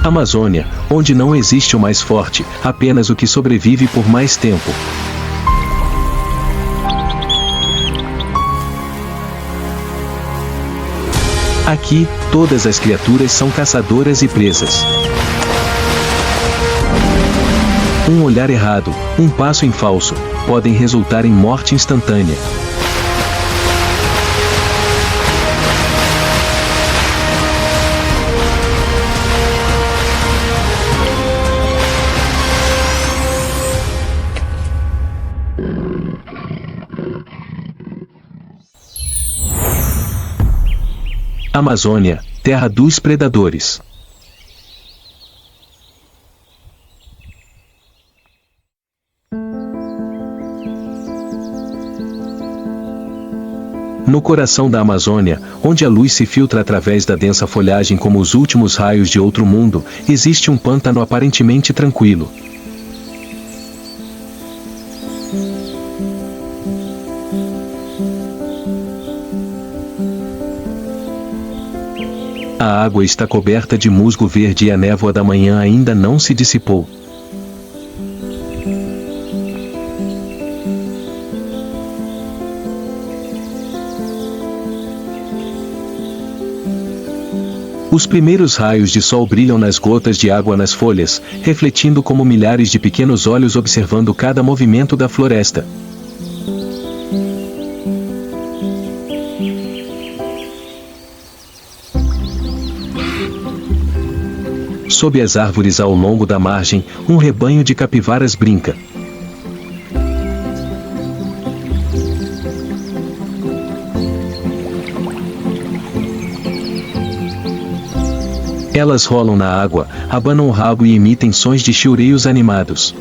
Amazônia, onde não existe o mais forte, apenas o que sobrevive por mais tempo. Aqui, todas as criaturas são caçadoras e presas. Um olhar errado, um passo em falso, podem resultar em morte instantânea. Amazônia, terra dos predadores. No coração da Amazônia, onde a luz se filtra através da densa folhagem como os últimos raios de outro mundo, existe um pântano aparentemente tranquilo. A água está coberta de musgo verde e a névoa da manhã ainda não se dissipou. Os primeiros raios de sol brilham nas gotas de água nas folhas, refletindo como milhares de pequenos olhos observando cada movimento da floresta. Sob as árvores ao longo da margem, um rebanho de capivaras brinca. Elas rolam na água, abanam o rabo e emitem sons de chiureios animados.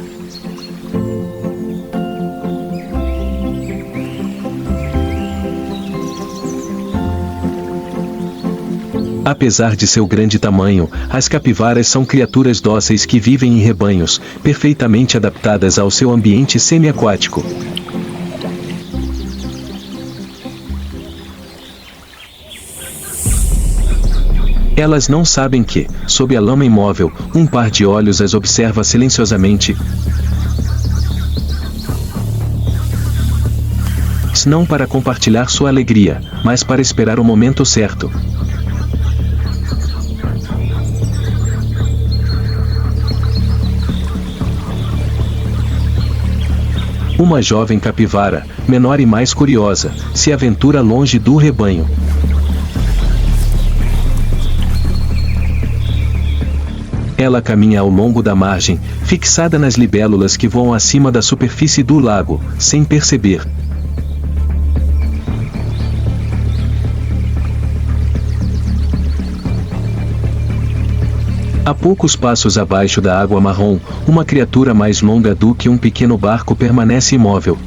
Apesar de seu grande tamanho, as capivaras são criaturas dóceis que vivem em rebanhos, perfeitamente adaptadas ao seu ambiente semiaquático. Elas não sabem que, sob a lama imóvel, um par de olhos as observa silenciosamente. Não para compartilhar sua alegria, mas para esperar o momento certo. Uma jovem capivara, menor e mais curiosa, se aventura longe do rebanho. Ela caminha ao longo da margem, fixada nas libélulas que voam acima da superfície do lago, sem perceber. A poucos passos abaixo da água marrom, uma criatura mais longa do que um pequeno barco permanece imóvel.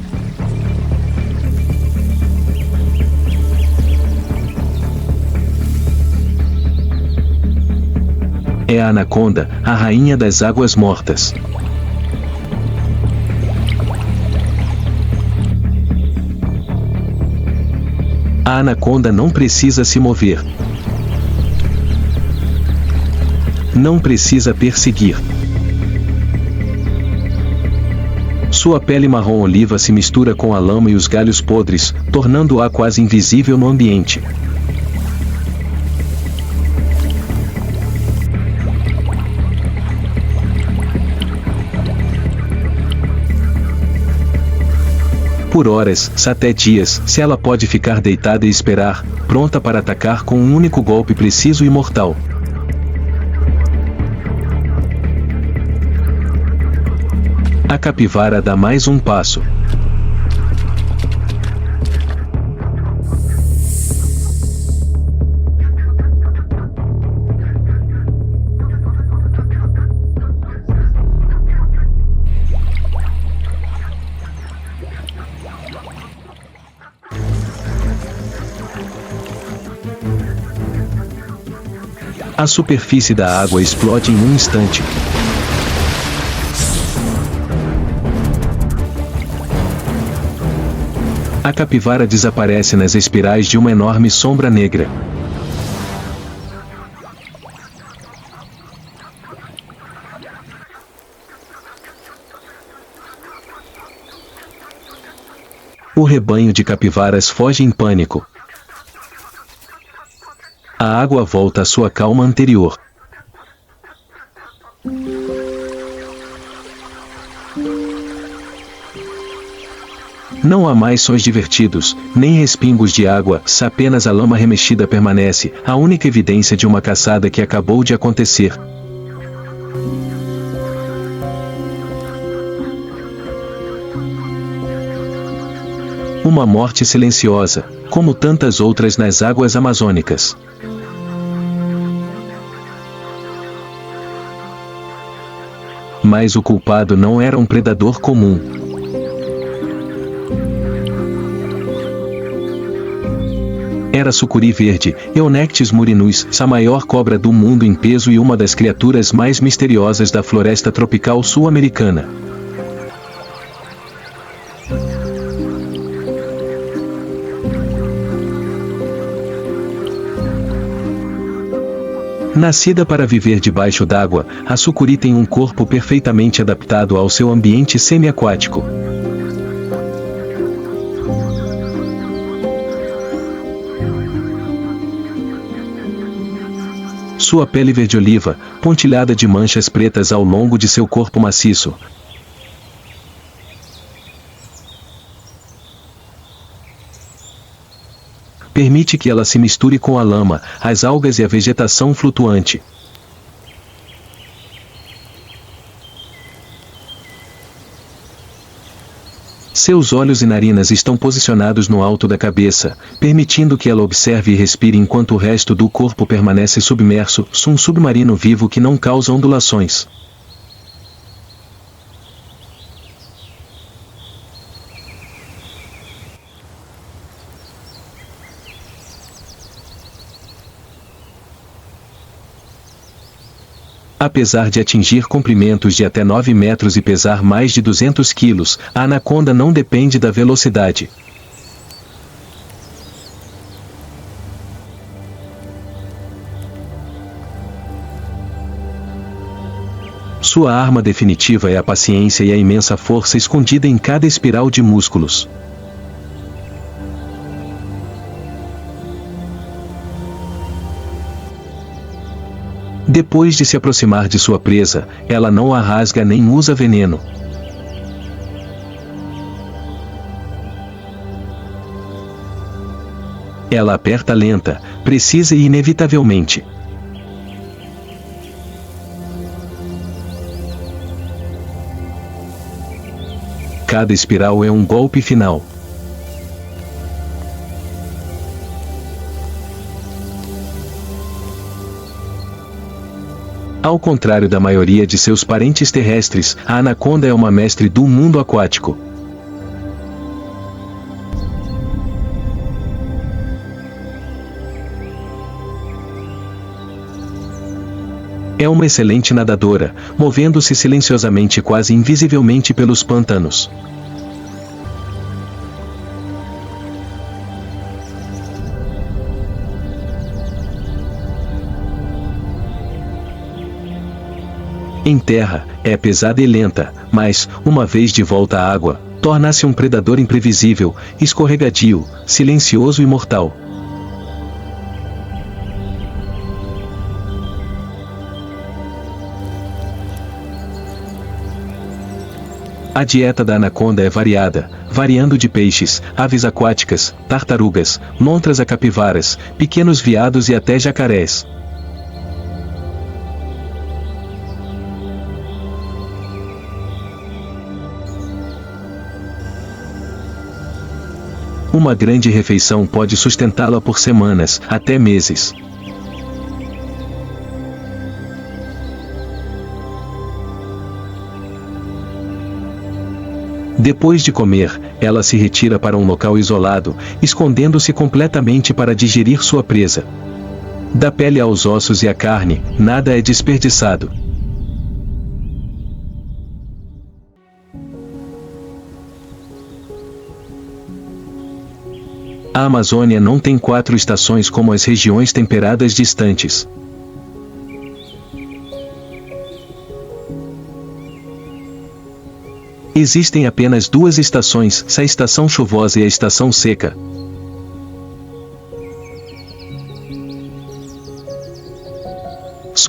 É a anaconda, a rainha das águas mortas. A anaconda não precisa se mover. Não precisa perseguir. Sua pele marrom-oliva se mistura com a lama e os galhos podres, tornando-a quase invisível no ambiente. Por horas, até dias, se ela pode ficar deitada e esperar, pronta para atacar com um único golpe preciso e mortal. A capivara dá mais um passo. A superfície da água explode em um instante. A capivara desaparece nas espirais de uma enorme sombra negra. O rebanho de capivaras foge em pânico. A água volta à sua calma anterior. Não há mais sons divertidos, nem respingos de água, apenas a lama remexida permanece, a única evidência de uma caçada que acabou de acontecer. Uma morte silenciosa, como tantas outras nas águas amazônicas. Mas o culpado não era um predador comum. Era a sucuri verde, Eunectes murinus, a maior cobra do mundo em peso e uma das criaturas mais misteriosas da floresta tropical sul-americana. Nascida para viver debaixo d'água, a sucuri tem um corpo perfeitamente adaptado ao seu ambiente semiaquático. Sua pele verde-oliva, pontilhada de manchas pretas ao longo de seu corpo maciço, permite que ela se misture com a lama, as algas e a vegetação flutuante. Seus olhos e narinas estão posicionados no alto da cabeça, permitindo que ela observe e respire enquanto o resto do corpo permanece submerso, um submarino vivo que não causa ondulações. Apesar de atingir comprimentos de até 9 metros e pesar mais de 200 quilos, a anaconda não depende da velocidade. Sua arma definitiva é a paciência e a imensa força escondida em cada espiral de músculos. Depois de se aproximar de sua presa, ela não a rasga nem usa veneno. Ela aperta lenta, precisa e inevitavelmente. Cada espiral é um golpe final. Ao contrário da maioria de seus parentes terrestres, a anaconda é uma mestre do mundo aquático. É uma excelente nadadora, movendo-se silenciosamente e quase invisivelmente pelos pântanos. Em terra, é pesada e lenta, mas, uma vez de volta à água, torna-se um predador imprevisível, escorregadio, silencioso e mortal. A dieta da anaconda é variada, variando de peixes, aves aquáticas, tartarugas, lontras a capivaras, pequenos veados e até jacarés. Uma grande refeição pode sustentá-la por semanas, até meses. Depois de comer, ela se retira para um local isolado, escondendo-se completamente para digerir sua presa. Da pele aos ossos e à carne, nada é desperdiçado. A Amazônia não tem 4 estações como as regiões temperadas distantes. Existem apenas duas estações, a estação chuvosa e a estação seca.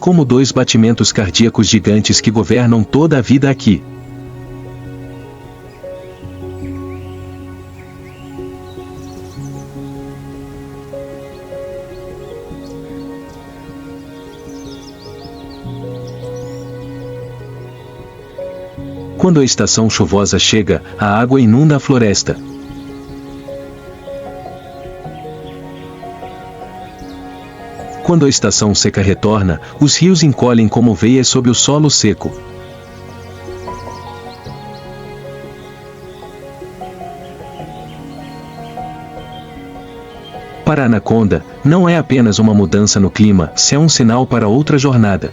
Como dois batimentos cardíacos gigantes que governam toda a vida aqui. Quando a estação chuvosa chega, a água inunda a floresta. Quando a estação seca retorna, os rios encolhem como veias sob o solo seco. Para a anaconda, não é apenas uma mudança no clima, se é um sinal para outra jornada.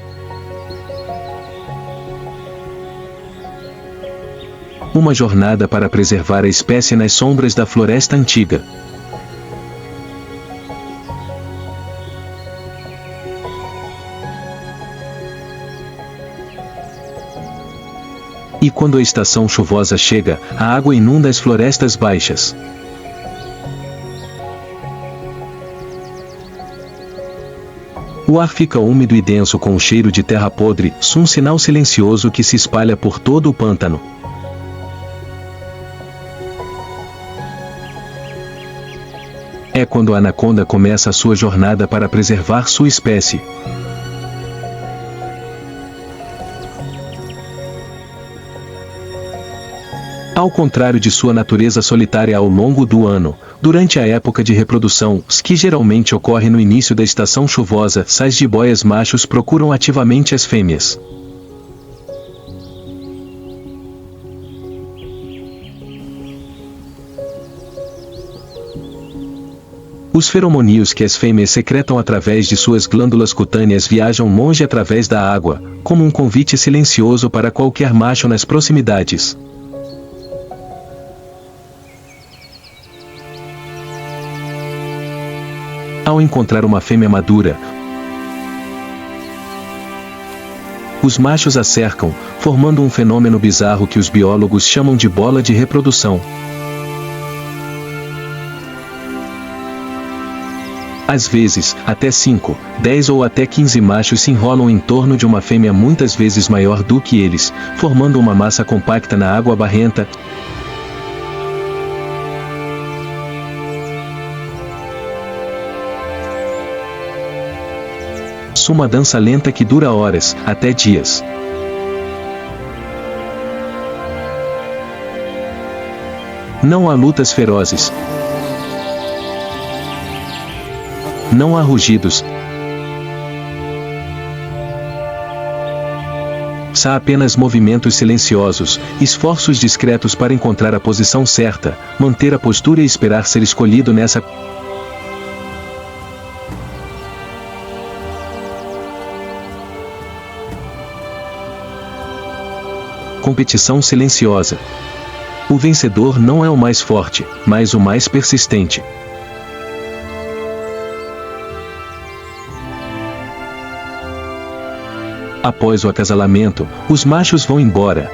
Uma jornada para preservar a espécie nas sombras da floresta antiga. E quando a estação chuvosa chega, a água inunda as florestas baixas. O ar fica úmido e denso com o cheiro de terra podre, um sinal silencioso que se espalha por todo o pântano. É quando a anaconda começa a sua jornada para preservar sua espécie. Ao contrário de sua natureza solitária ao longo do ano, durante a época de reprodução, que geralmente ocorre no início da estação chuvosa, os jiboias machos procuram ativamente as fêmeas. Os feromônios que as fêmeas secretam através de suas glândulas cutâneas viajam longe através da água, como um convite silencioso para qualquer macho nas proximidades. Ao encontrar uma fêmea madura, os machos a cercam, formando um fenômeno bizarro que os biólogos chamam de bola de reprodução. Às vezes, até 5, 10 ou até 15 machos se enrolam em torno de uma fêmea muitas vezes maior do que eles, formando uma massa compacta na água barrenta. Uma dança lenta que dura horas, até dias. Não há lutas ferozes. Não há rugidos. Há apenas movimentos silenciosos, esforços discretos para encontrar a posição certa, manter a postura e esperar ser escolhido nessa competição silenciosa. O vencedor não é o mais forte, mas o mais persistente. Após o acasalamento, os machos vão embora,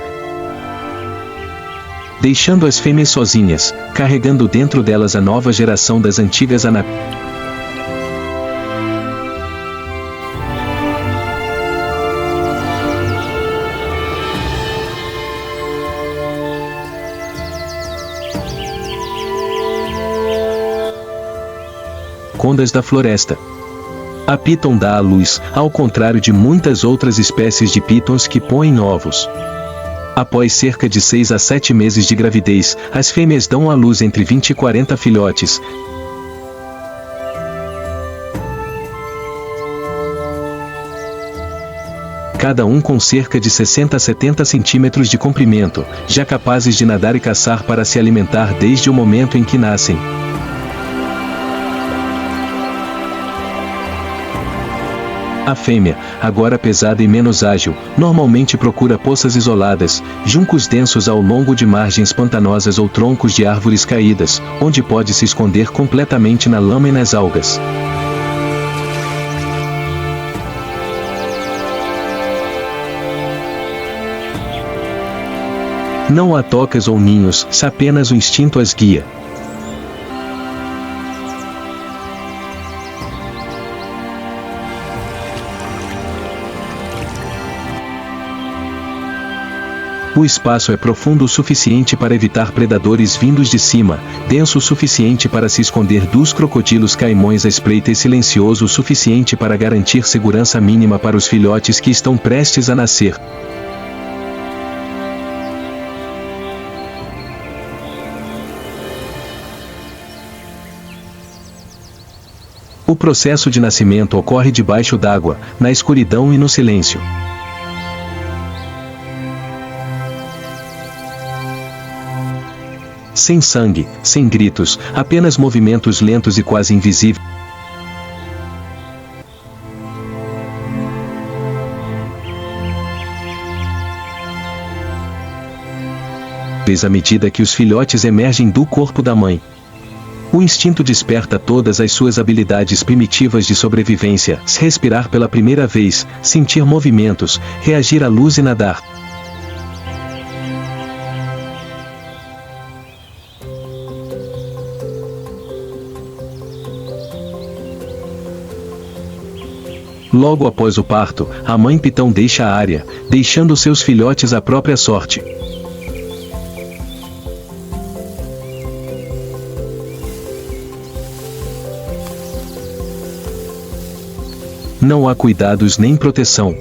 deixando as fêmeas sozinhas, carregando dentro delas a nova geração das antigas anacondas. Da floresta. A piton dá à luz, ao contrário de muitas outras espécies de pitons que põem ovos. Após cerca de 6 a 7 meses de gravidez, as fêmeas dão à luz entre 20 e 40 filhotes. Cada um com cerca de 60 a 70 centímetros de comprimento, já capazes de nadar e caçar para se alimentar desde o momento em que nascem. A fêmea, agora pesada e menos ágil, normalmente procura poças isoladas, juncos densos ao longo de margens pantanosas ou troncos de árvores caídas, onde pode se esconder completamente na lama e nas algas. Não há tocas ou ninhos, se apenas o instinto as guia. O espaço é profundo o suficiente para evitar predadores vindos de cima, denso o suficiente para se esconder dos crocodilos caimões à espreita e silencioso o suficiente para garantir segurança mínima para os filhotes que estão prestes a nascer. O processo de nascimento ocorre debaixo d'água, na escuridão e no silêncio. Sem sangue, sem gritos, apenas movimentos lentos e quase invisíveis. À medida que os filhotes emergem do corpo da mãe. O instinto desperta todas as suas habilidades primitivas de sobrevivência, respirar pela primeira vez, sentir movimentos, reagir à luz e nadar. Logo após o parto, a mãe pitão deixa a área, deixando seus filhotes à própria sorte. Não há cuidados nem proteção.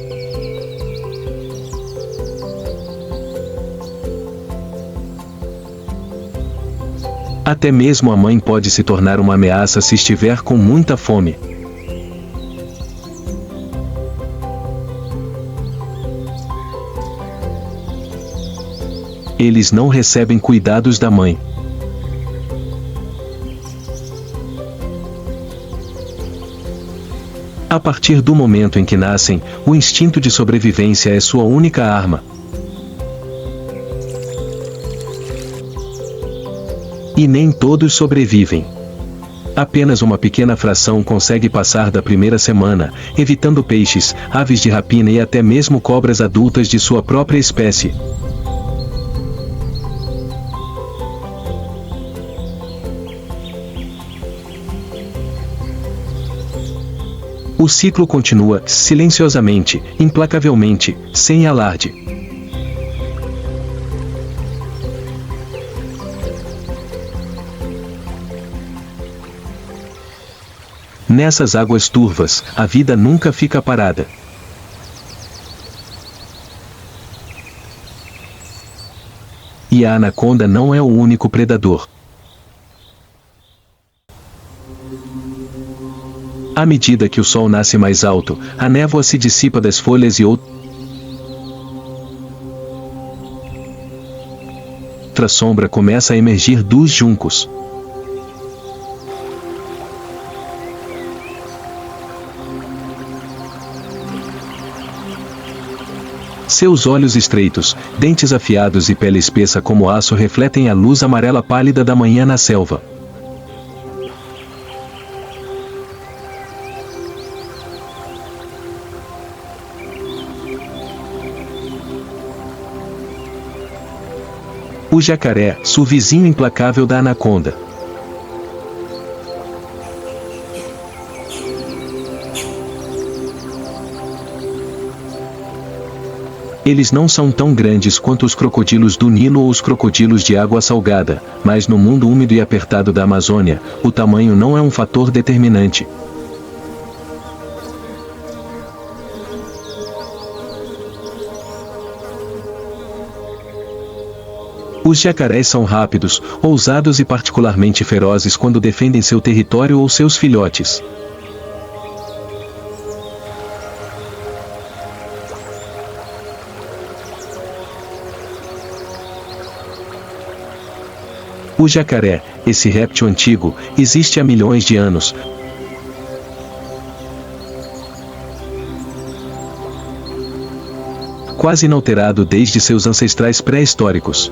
Até mesmo a mãe pode se tornar uma ameaça se estiver com muita fome. Eles não recebem cuidados da mãe. A partir do momento em que nascem, o instinto de sobrevivência é sua única arma. E nem todos sobrevivem. Apenas uma pequena fração consegue passar da primeira semana, evitando peixes, aves de rapina e até mesmo cobras adultas de sua própria espécie. O ciclo continua, silenciosamente, implacavelmente, sem alarde. Nessas águas turvas, a vida nunca fica parada. E a anaconda não é o único predador. À medida que o sol nasce mais alto, a névoa se dissipa das folhas e outra sombra começa a emergir dos juncos. Seus olhos estreitos, dentes afiados e pele espessa como aço refletem a luz amarela pálida da manhã na selva. O jacaré, o vizinho implacável da anaconda. Eles não são tão grandes quanto os crocodilos do Nilo ou os crocodilos de água salgada, mas no mundo úmido e apertado da Amazônia, o tamanho não é um fator determinante. Os jacarés são rápidos, ousados e particularmente ferozes quando defendem seu território ou seus filhotes. O jacaré, esse réptil antigo, existe há milhões de anos. Quase inalterado desde seus ancestrais pré-históricos.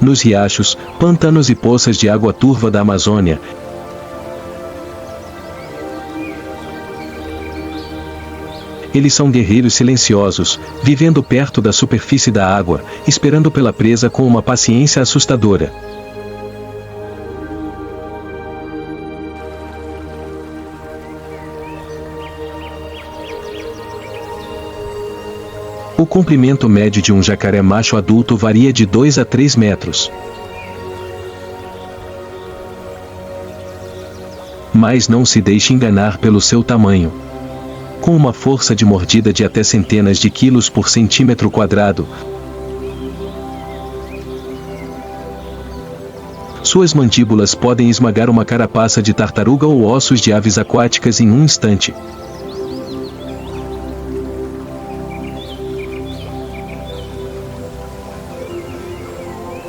nos riachos, pântanos e poças de água turva da Amazônia. Eles são guerreiros silenciosos, vivendo perto da superfície da água, esperando pela presa com uma paciência assustadora. O comprimento médio de um jacaré macho adulto varia de 2 a 3 metros. Mas não se deixe enganar pelo seu tamanho. Com uma força de mordida de até centenas de quilos por centímetro quadrado, suas mandíbulas podem esmagar uma carapaça de tartaruga ou ossos de aves aquáticas em um instante.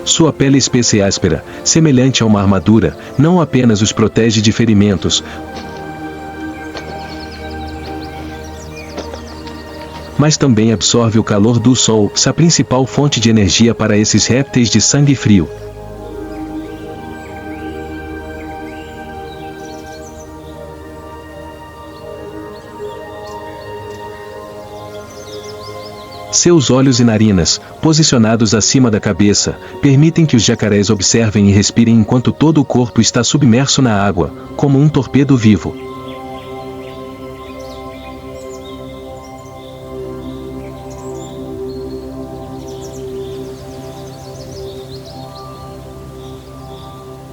Sua pele espessa e áspera, semelhante a uma armadura, não apenas os protege de ferimentos, mas também absorve o calor do sol, a principal fonte de energia para esses répteis de sangue frio. Seus olhos e narinas, posicionados acima da cabeça, permitem que os jacarés observem e respirem enquanto todo o corpo está submerso na água, como um torpedo vivo.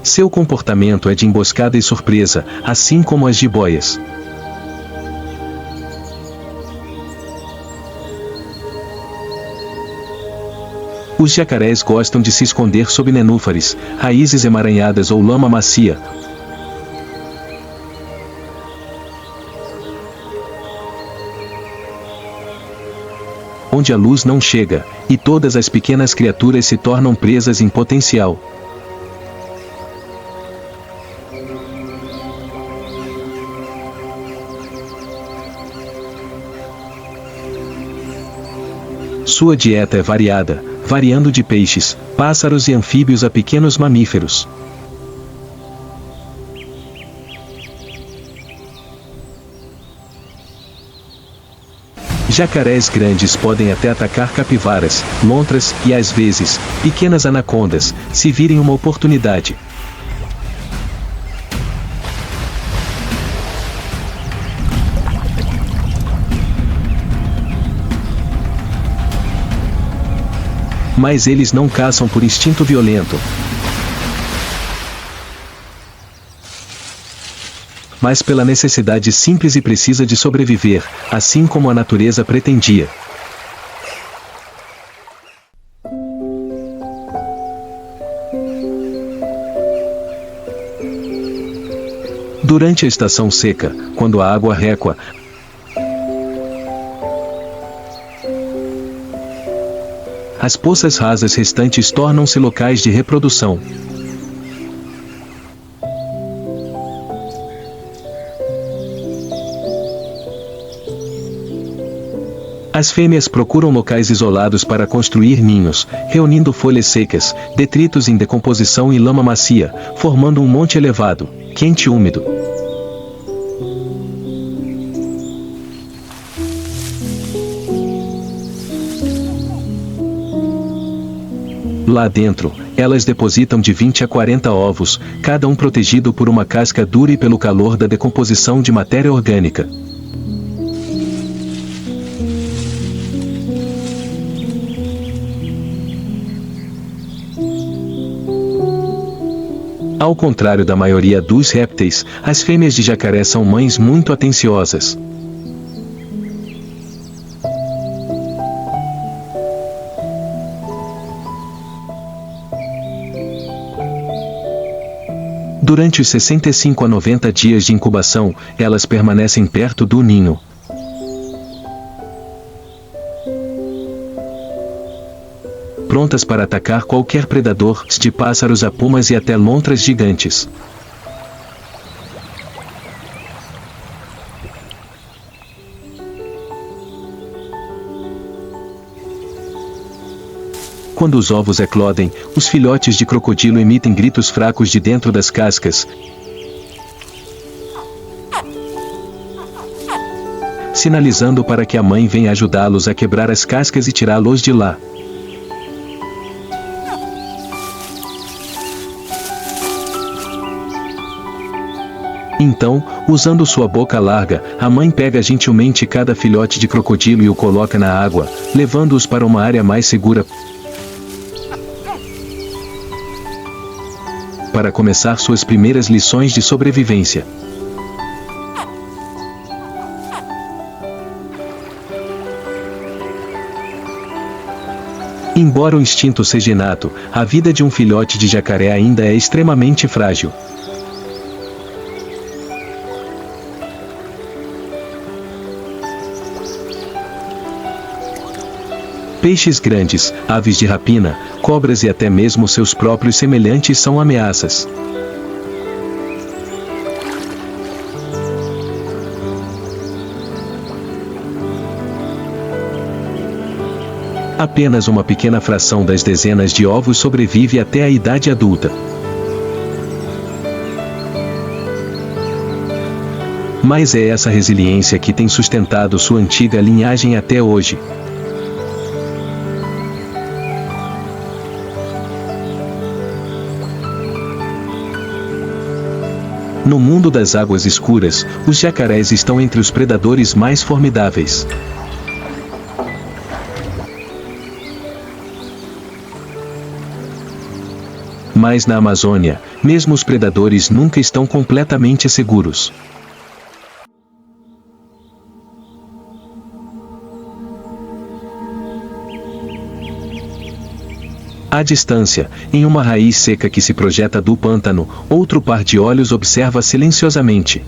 Seu comportamento é de emboscada e surpresa, assim como as jiboias. Os jacarés gostam de se esconder sob nenúfares, raízes emaranhadas ou lama macia, onde a luz não chega, e todas as pequenas criaturas se tornam presas em potencial. Sua dieta é variada, variando de peixes, pássaros e anfíbios a pequenos mamíferos. Jacarés grandes podem até atacar capivaras, lontras e, às vezes, pequenas anacondas, se virem uma oportunidade. Mas eles não caçam por instinto violento, mas pela necessidade simples e precisa de sobreviver, assim como a natureza pretendia. Durante a estação seca, quando a água recua, as poças rasas restantes tornam-se locais de reprodução. As fêmeas procuram locais isolados para construir ninhos, reunindo folhas secas, detritos em decomposição e lama macia, formando um monte elevado, quente e úmido. Lá dentro, elas depositam de 20 a 40 ovos, cada um protegido por uma casca dura e pelo calor da decomposição de matéria orgânica. Ao contrário da maioria dos répteis, as fêmeas de jacaré são mães muito atenciosas. Durante os 65 a 90 dias de incubação, elas permanecem perto do ninho. Prontas para atacar qualquer predador, de pássaros a pumas e até lontras gigantes. Quando os ovos eclodem, os filhotes de crocodilo emitem gritos fracos de dentro das cascas, sinalizando para que a mãe venha ajudá-los a quebrar as cascas e tirá-los de lá. Então, usando sua boca larga, a mãe pega gentilmente cada filhote de crocodilo e o coloca na água, levando-os para uma área mais segura para começar suas primeiras lições de sobrevivência. Embora o instinto seja inato, a vida de um filhote de jacaré ainda é extremamente frágil. Peixes grandes, aves de rapina, cobras e até mesmo seus próprios semelhantes são ameaças. Apenas uma pequena fração das dezenas de ovos sobrevive até a idade adulta. Mas é essa resiliência que tem sustentado sua antiga linhagem até hoje. No mundo das águas escuras, os jacarés estão entre os predadores mais formidáveis. Mas na Amazônia, mesmo os predadores nunca estão completamente seguros. À distância, em uma raiz seca que se projeta do pântano, outro par de olhos observa silenciosamente.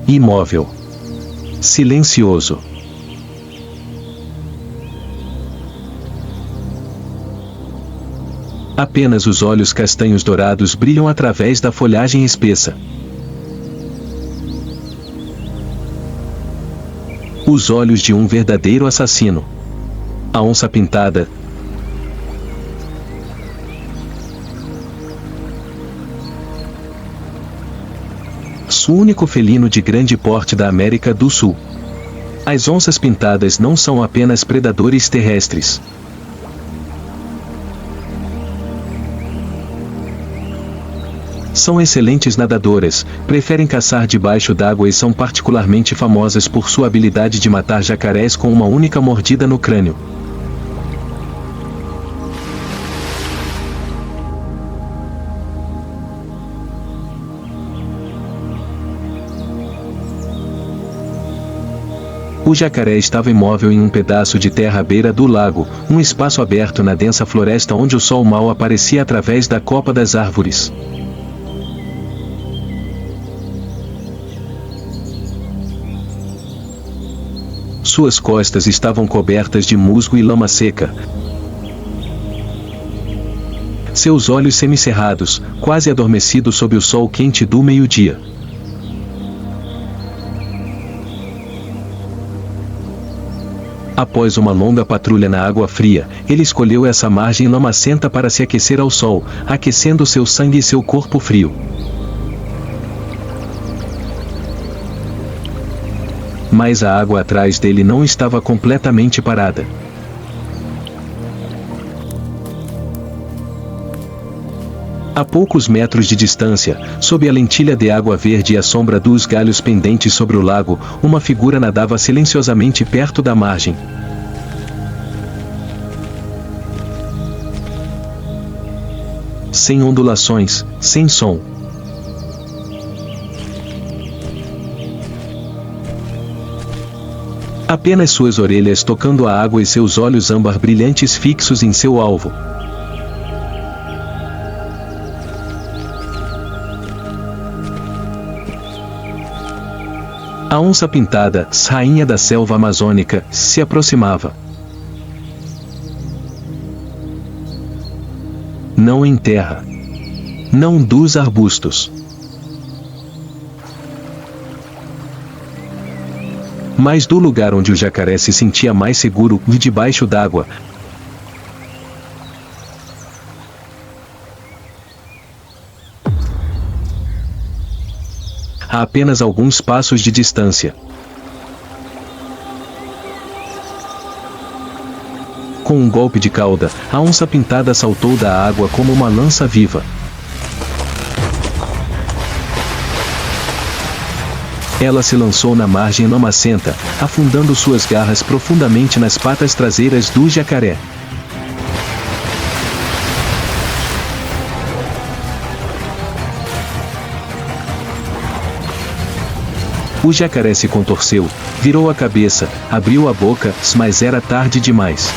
Imóvel. Silencioso. Apenas os olhos castanhos dourados brilham através da folhagem espessa. Os olhos de um verdadeiro assassino. A onça-pintada. O único felino de grande porte da América do Sul. As onças pintadas não são apenas predadores terrestres. São excelentes nadadoras, preferem caçar debaixo d'água e são particularmente famosas por sua habilidade de matar jacarés com uma única mordida no crânio. O jacaré estava imóvel em um pedaço de terra à beira do lago, um espaço aberto na densa floresta onde o sol mal aparecia através da copa das árvores. Suas costas estavam cobertas de musgo e lama seca. Seus olhos semicerrados, quase adormecidos sob o sol quente do meio-dia. Após uma longa patrulha na água fria, ele escolheu essa margem lamacenta para se aquecer ao sol, aquecendo seu sangue e seu corpo frio. Mas a água atrás dele não estava completamente parada. A poucos metros de distância, sob a lentilha de água verde e a sombra dos galhos pendentes sobre o lago, uma figura nadava silenciosamente perto da margem. Sem ondulações, sem som. Apenas suas orelhas tocando a água e seus olhos âmbar brilhantes fixos em seu alvo. A onça pintada, rainha da selva amazônica, se aproximava. Não em terra. Não dos arbustos. Mas do lugar onde o jacaré se sentia mais seguro, debaixo d'água, a apenas alguns passos de distância. Com um golpe de cauda, a onça-pintada saltou da água como uma lança viva. Ela se lançou na margem lamacenta, afundando suas garras profundamente nas patas traseiras do jacaré. O jacaré se contorceu, virou a cabeça, abriu a boca, mas era tarde demais.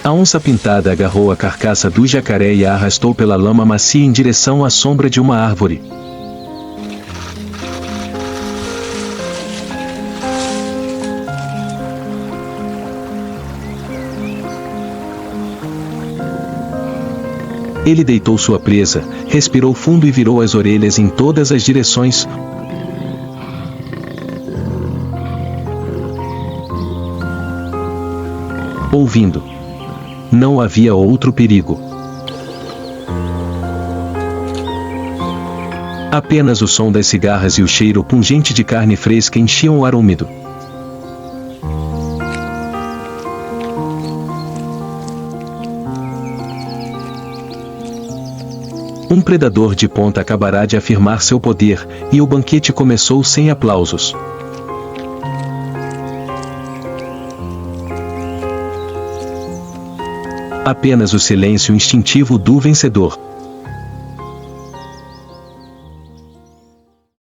A onça-pintada agarrou a carcaça do jacaré e a arrastou pela lama macia em direção à sombra de uma árvore. Ele deitou sua presa, respirou fundo e virou as orelhas em todas as direções. Ouvindo. Não havia outro perigo. Apenas o som das cigarras e o cheiro pungente de carne fresca enchiam o ar úmido. Um predador de ponta acabará de afirmar seu poder, e o banquete começou sem aplausos. Apenas o silêncio instintivo do vencedor.